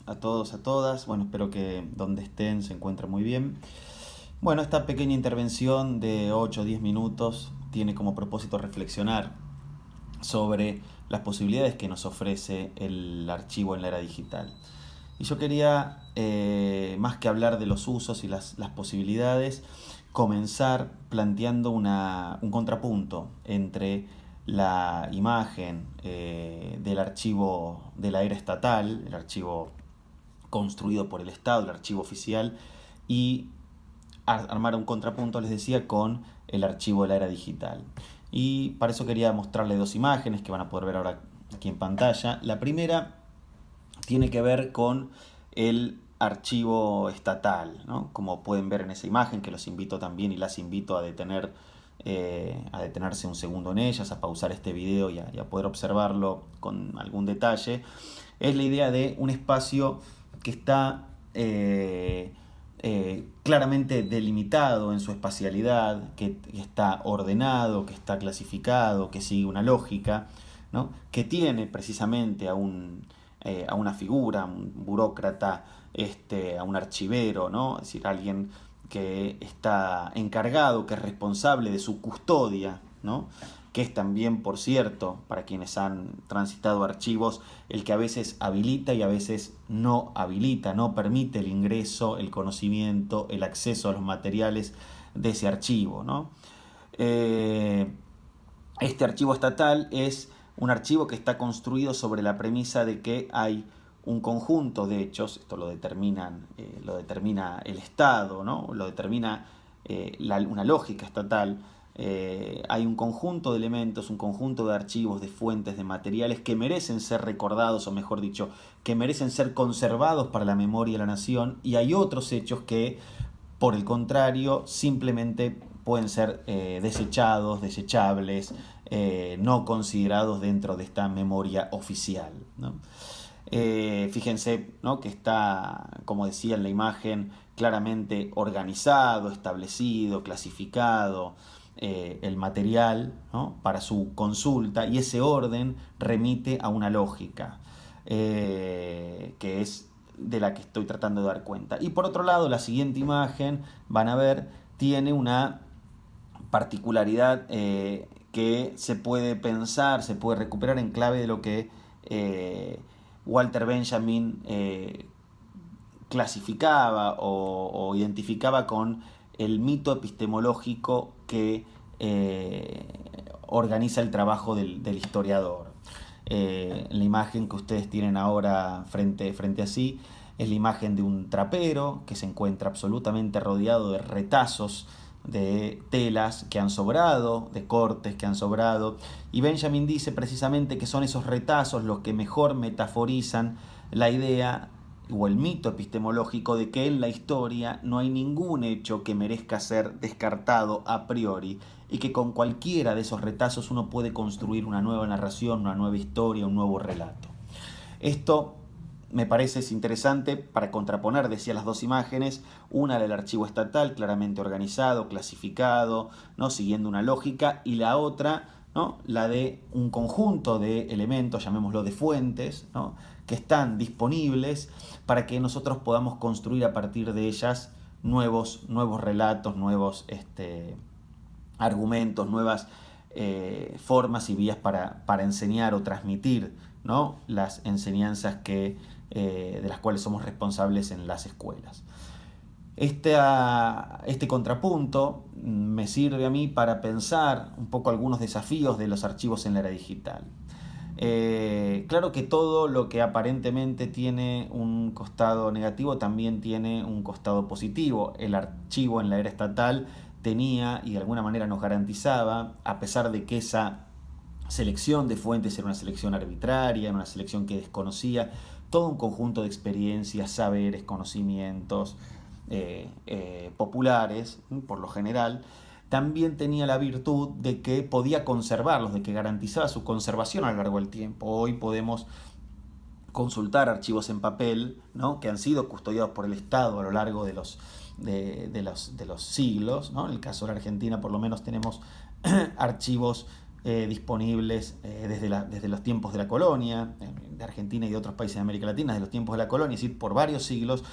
a todos, a todas. Bueno, espero que donde estén se encuentren muy bien. Bueno, esta pequeña intervención de 8 o 10 minutos tiene como propósito reflexionar sobre las posibilidades que nos ofrece el archivo en la era digital. Y yo quería, más que hablar de los usos y las posibilidades, comenzar planteando un contrapunto entre la imagen del archivo de la era estatal, el archivo construido por el Estado, el archivo oficial, y armar un contrapunto, les decía, con el archivo de la era digital. Y para eso quería mostrarles dos imágenes que van a poder ver ahora aquí en pantalla. La primera tiene que ver con el archivo estatal, ¿no? Como pueden ver en esa imagen, que los invito también y las invito a detenerse un segundo en ellas, a pausar este video y a poder observarlo con algún detalle. Es la idea de un espacio que está claramente delimitado en su espacialidad, que está ordenado, que está clasificado, que sigue una lógica, ¿no? Que tiene precisamente a una figura, a un burócrata, a un archivero, ¿no? Es decir, alguien que está encargado, que es responsable de su custodia, ¿no? Que es también, por cierto, para quienes han transitado archivos, el que a veces habilita y a veces no habilita, no permite el ingreso, el conocimiento, el acceso a los materiales de ese archivo, ¿no? Este archivo estatal es un archivo que está construido sobre la premisa de que hay un conjunto de hechos, esto lo determina el Estado, ¿no? Lo determina una lógica estatal. Hay un conjunto de elementos, un conjunto de archivos, de fuentes, de materiales que merecen ser recordados, o mejor dicho, que merecen ser conservados para la memoria de la nación, y hay otros hechos que, por el contrario, simplemente pueden ser desechados, desechables, no considerados dentro de esta memoria oficial, ¿no? Fíjense, ¿no?, que está, como decía en la imagen, claramente organizado, establecido, clasificado el material, ¿no?, para su consulta, y ese orden remite a una lógica que es de la que estoy tratando de dar cuenta. Y por otro lado, la siguiente imagen, van a ver, tiene una particularidad que se puede pensar, se puede recuperar en clave de lo que Walter Benjamin clasificaba o identificaba con el mito epistemológico que organiza el trabajo del historiador. La imagen que ustedes tienen ahora frente a sí es la imagen de un trapero que se encuentra absolutamente rodeado de retazos de telas que han sobrado, de cortes que han sobrado, y Benjamin dice precisamente que son esos retazos los que mejor metaforizan la idea o el mito epistemológico de que en la historia no hay ningún hecho que merezca ser descartado a priori, y que con cualquiera de esos retazos uno puede construir una nueva narración, una nueva historia, un nuevo relato. Esto me parece interesante para contraponer, decía, las dos imágenes, una del archivo estatal, claramente organizado, clasificado, ¿no?, siguiendo una lógica, y la otra, ¿no?, la de un conjunto de elementos, llamémoslo de fuentes, ¿no?, que están disponibles para que nosotros podamos construir a partir de ellas nuevos relatos, nuevos argumentos, nuevas formas y vías para enseñar o transmitir, ¿no?, las enseñanzas de las cuales somos responsables en las escuelas. Este contrapunto me sirve a mí para pensar un poco algunos desafíos de los archivos en la era digital. Claro que todo lo que aparentemente tiene un costado negativo también tiene un costado positivo. El archivo en la era estatal tenía y de alguna manera nos garantizaba, a pesar de que esa selección de fuentes era una selección arbitraria, una selección que desconocía todo un conjunto de experiencias, saberes, conocimientos populares, por lo general, también tenía la virtud de que podía conservarlos, de que garantizaba su conservación a lo largo del tiempo. Hoy podemos consultar archivos en papel, ¿no?, que han sido custodiados por el Estado a lo largo de los siglos, ¿no? En el caso de la Argentina, por lo menos, tenemos archivos disponibles desde los tiempos de la colonia, de Argentina y de otros países de América Latina, desde los tiempos de la colonia, es decir, por varios siglos,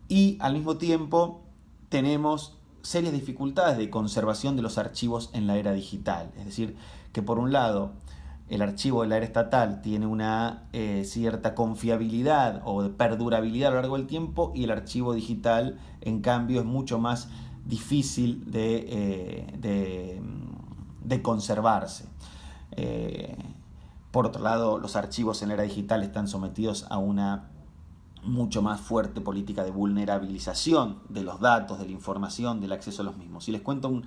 y al mismo tiempo tenemos serias dificultades de conservación de los archivos en la era digital. Es decir, que por un lado el archivo de la era estatal tiene una cierta confiabilidad o de perdurabilidad a lo largo del tiempo, y el archivo digital, en cambio, es mucho más difícil de conservarse. Por otro lado, los archivos en la era digital están sometidos a una mucho más fuerte política de vulnerabilización de los datos, de la información, del acceso a los mismos. Y les cuento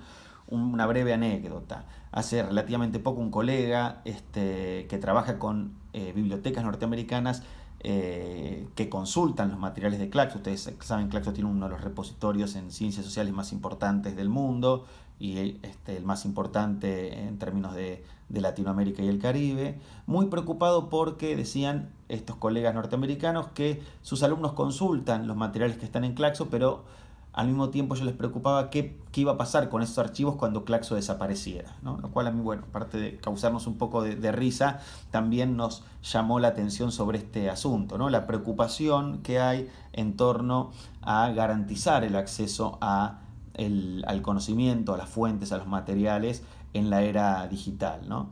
una breve anécdota. Hace relativamente poco un colega que trabaja con bibliotecas norteamericanas que consultan los materiales de Claxo. Ustedes saben, Claxo tiene uno de los repositorios en ciencias sociales más importantes del mundo, y el más importante en términos de Latinoamérica y el Caribe. Muy preocupado porque decían estos colegas norteamericanos que sus alumnos consultan los materiales que están en Claxo, pero al mismo tiempo yo les preocupaba qué iba a pasar con esos archivos cuando Claxo desapareciera, ¿no? Lo cual a mí, bueno, aparte de causarnos un poco de risa, también nos llamó la atención sobre este asunto, ¿no? La preocupación que hay en torno a garantizar el acceso al conocimiento, a las fuentes, a los materiales en la era digital, ¿no?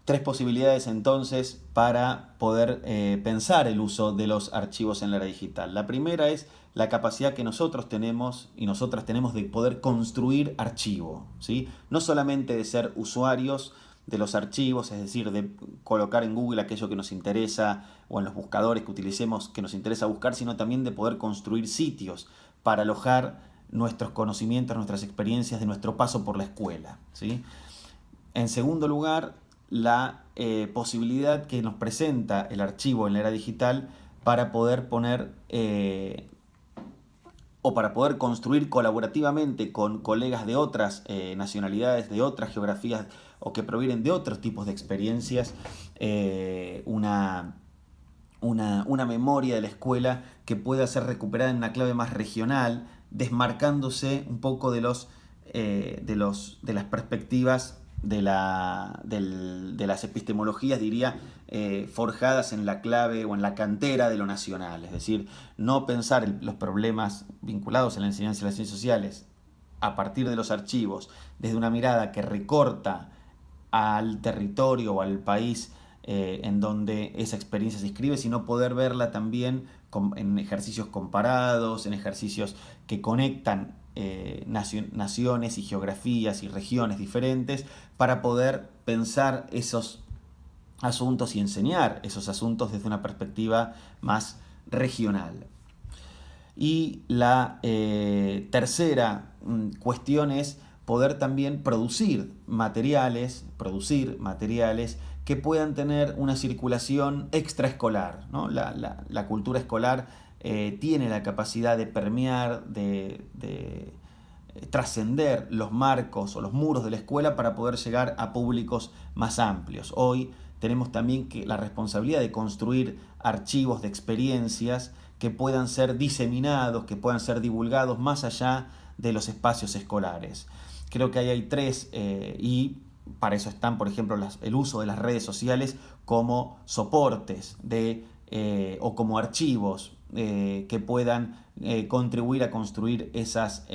Tres posibilidades entonces para poder pensar el uso de los archivos en la era digital. La primera es la capacidad que nosotros tenemos y nosotras tenemos de poder construir archivo, ¿sí? No solamente de ser usuarios de los archivos, es decir, de colocar en Google aquello que nos interesa o en los buscadores que utilicemos que nos interesa buscar, sino también de poder construir sitios para alojar nuestros conocimientos, nuestras experiencias de nuestro paso por la escuela, ¿sí? En segundo lugar, la posibilidad que nos presenta el archivo en la era digital para poder poner o para poder construir colaborativamente con colegas de otras nacionalidades, de otras geografías o que provienen de otros tipos de experiencias, una memoria de la escuela que pueda ser recuperada en una clave más regional, desmarcándose un poco de las perspectivas de las epistemologías, diría, forjadas en la clave o en la cantera de lo nacional. Es decir, no pensar los problemas vinculados a la enseñanza de las ciencias sociales a partir de los archivos desde una mirada que recorta al territorio o al país en donde esa experiencia se inscribe, sino poder verla también en ejercicios comparados, en ejercicios que conectan naciones y geografías y regiones diferentes para poder pensar esos asuntos y enseñar esos asuntos desde una perspectiva más regional. Y la tercera cuestión es poder también producir materiales que puedan tener una circulación extraescolar, ¿no? La cultura escolar tiene la capacidad de permear, de trascender los marcos o los muros de la escuela para poder llegar a públicos más amplios. Hoy tenemos también la responsabilidad de construir archivos de experiencias que puedan ser diseminados, que puedan ser divulgados más allá de los espacios escolares. Creo que ahí hay tres y para eso están, por ejemplo, el uso de las redes sociales como soportes o como archivos que puedan contribuir a construir esas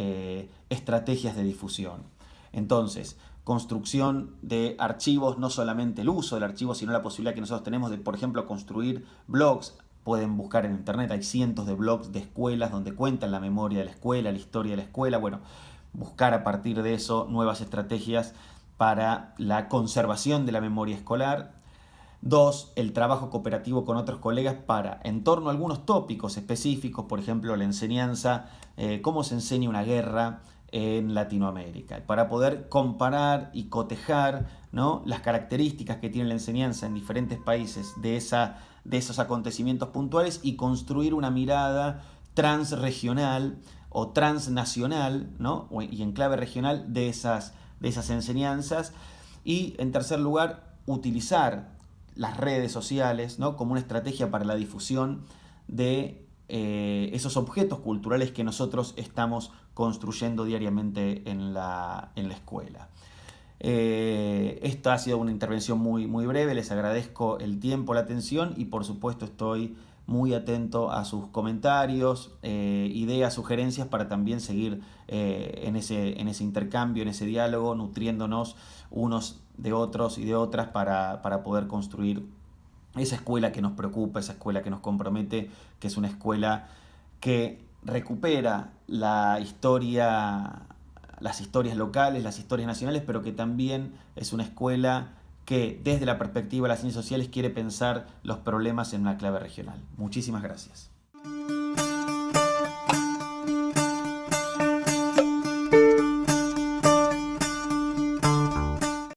estrategias de difusión. Entonces, construcción de archivos, no solamente el uso del archivo, sino la posibilidad que nosotros tenemos de, por ejemplo, construir blogs. Pueden buscar en internet, hay cientos de blogs de escuelas donde cuentan la memoria de la escuela, la historia de la escuela. Bueno, buscar a partir de eso nuevas estrategias para la conservación de la memoria escolar. 2, el trabajo cooperativo con otros colegas en torno a algunos tópicos específicos, por ejemplo, la enseñanza, cómo se enseña una guerra en Latinoamérica, para poder comparar y cotejar, ¿no?, las características que tiene la enseñanza en diferentes países de esos acontecimientos puntuales y construir una mirada transregional o transnacional, ¿no?, y en clave regional de esas enseñanzas. Y en tercer lugar, utilizar las redes sociales, ¿no?, como una estrategia para la difusión de esos objetos culturales que nosotros estamos construyendo diariamente en la escuela. Esta ha sido una intervención muy breve, les agradezco el tiempo, la atención y por supuesto estoy muy atento a sus comentarios, ideas, sugerencias para también seguir en ese intercambio, en ese diálogo, nutriéndonos unos de otros y de otras para poder construir esa escuela que nos preocupa, esa escuela que nos compromete, que es una escuela que recupera la historia, las historias locales, las historias nacionales, pero que también es una escuela que desde la perspectiva de las ciencias sociales quiere pensar los problemas en una clave regional. Muchísimas gracias.